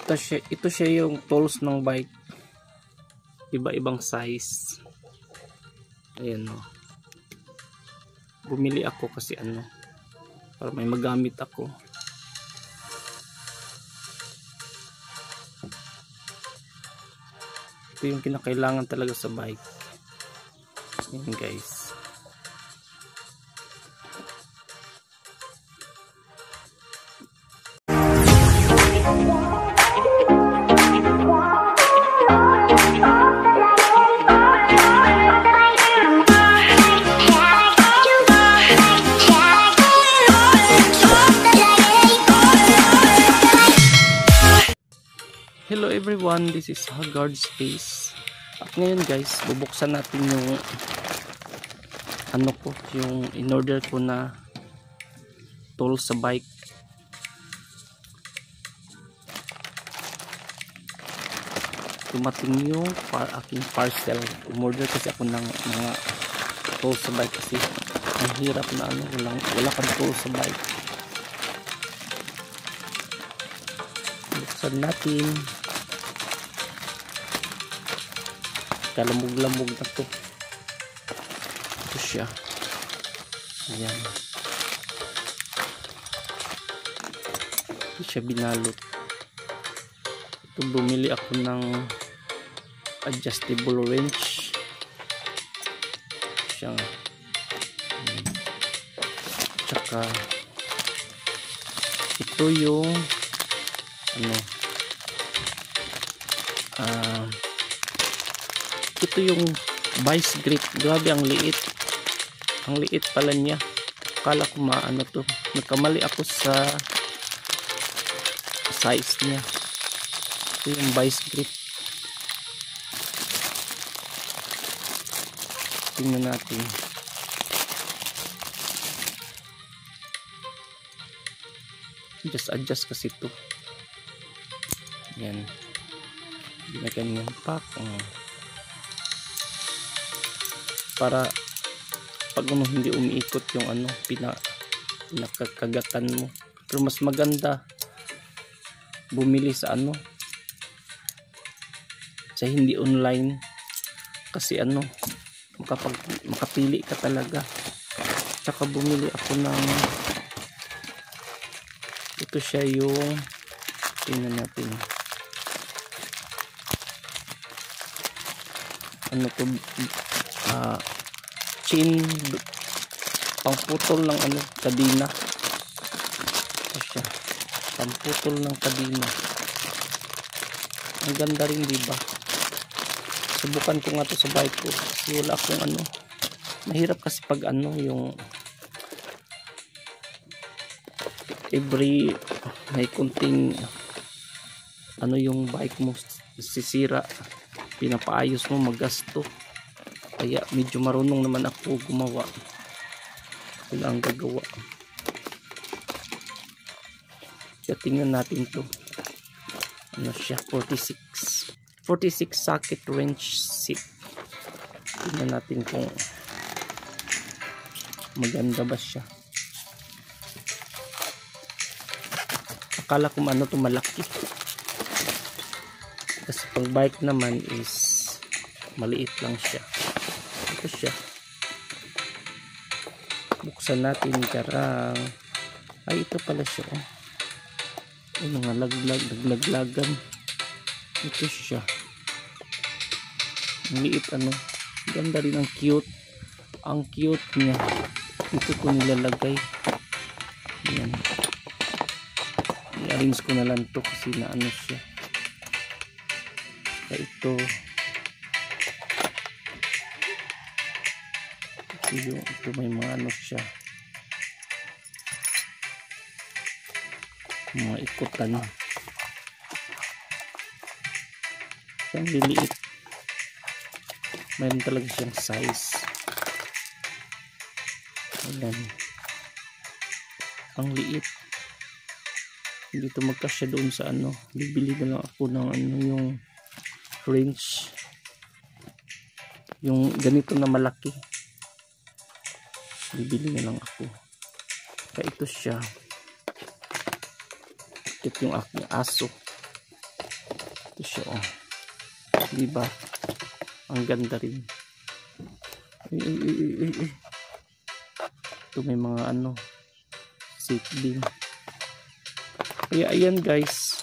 ito siya yung tools ng bike. Iba-ibang size. Ayan o. Bumili ako kasi para may magamit ako. Ito yung kinakailangan talaga sa bike. Ayan guys. Hello everyone, this is Haggard Space. At ngayon guys, bubuksan natin yung yung in-order ko na tool sa bike. Dumating yung aking parcel. Umorder kasi ako ng mga tool sa bike kasi ang hirap na wala kang tool sa bike. Buksan natin. Kalamog-lamog na to. Ito siya. Ayan. Ito siya binalot. Ito bumili ako ng adjustable wrench. Siyang tsaka ito yung ito yung vice grip. Grabe ang liit. Ang liit pala niya. Akala ko to. Nagkamali ako sa size niya. Ito yung vice grip. Tingnan natin. Just adjust kasi ito. Yan. Ginagyan yung pack. Para pag hindi umiikot yung pinakagatan mo. Pero mas maganda bumili sa sa hindi online kasi makapili ka talaga. Tsaka bumili ako ng ito siya yung tingnan natin chain pangputol ng kadena. Ito siya, pangputol ng kadena. Ang ganda rin, diba? Subukan ko nga to sa bike ko kasi wala akong mahirap kasi pag yung every may kunting yung bike mo sisira, pinapaayos mo, magasto. Kaya medyo marunong naman ako gumawa. Wala ang gagawa. Kaya tingnan natin to. Siya, 46 socket wrench set. Tingnan natin kung maganda ba siya. Akala ko to malaki. Kasi pang bike naman is maliit lang siya. Ito siya. Buksan natin karang. Ay, ito pala siya. Ano nga, naglaglagan. Ito siya. Ang liit Ganda rin, ang cute. Ang cute niya. Ito ko nilalagay. Ayan. I-arrange ko na lang to kasi na siya. Kaya ito may mga siya, mga ikutan. Siyang liliit. Mayroon talaga siyang size. Ayan. Ang liit. Hindi ito magkasya doon sa bibili na lang ako ng yung wrench. Yung ganito na malaki. Bibili na lang ako. Kaya ito siya. Ito yung aking aso. Ito siya, oh. Diba? Ang ganda rin. Ito may mga ano, seedling. Kaya ayan guys,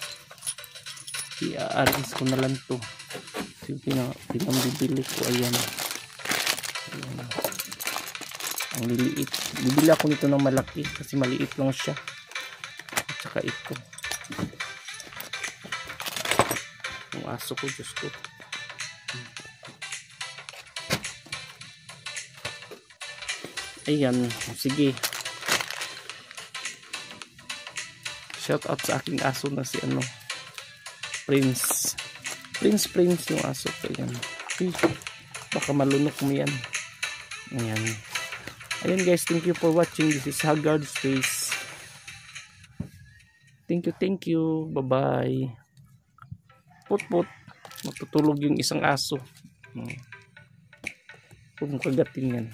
i-aalis ko na lang to. Yung pinambibili ko, ayan. Ayan. Ang liliit. Bibili ako nito ng malaki kasi maliit lang siya. At saka ito. Yung aso ko, Diyos ko. Ayan, sige. Shout out sa aking aso na si ano, Prince yung aso ko. Ayan. Baka malunok mo yan. Ayan guys, thank you for watching. This is Haggard Space. Thank you. Bye bye. Put matutulog yung isang aso. Huwag mo kagatin yan.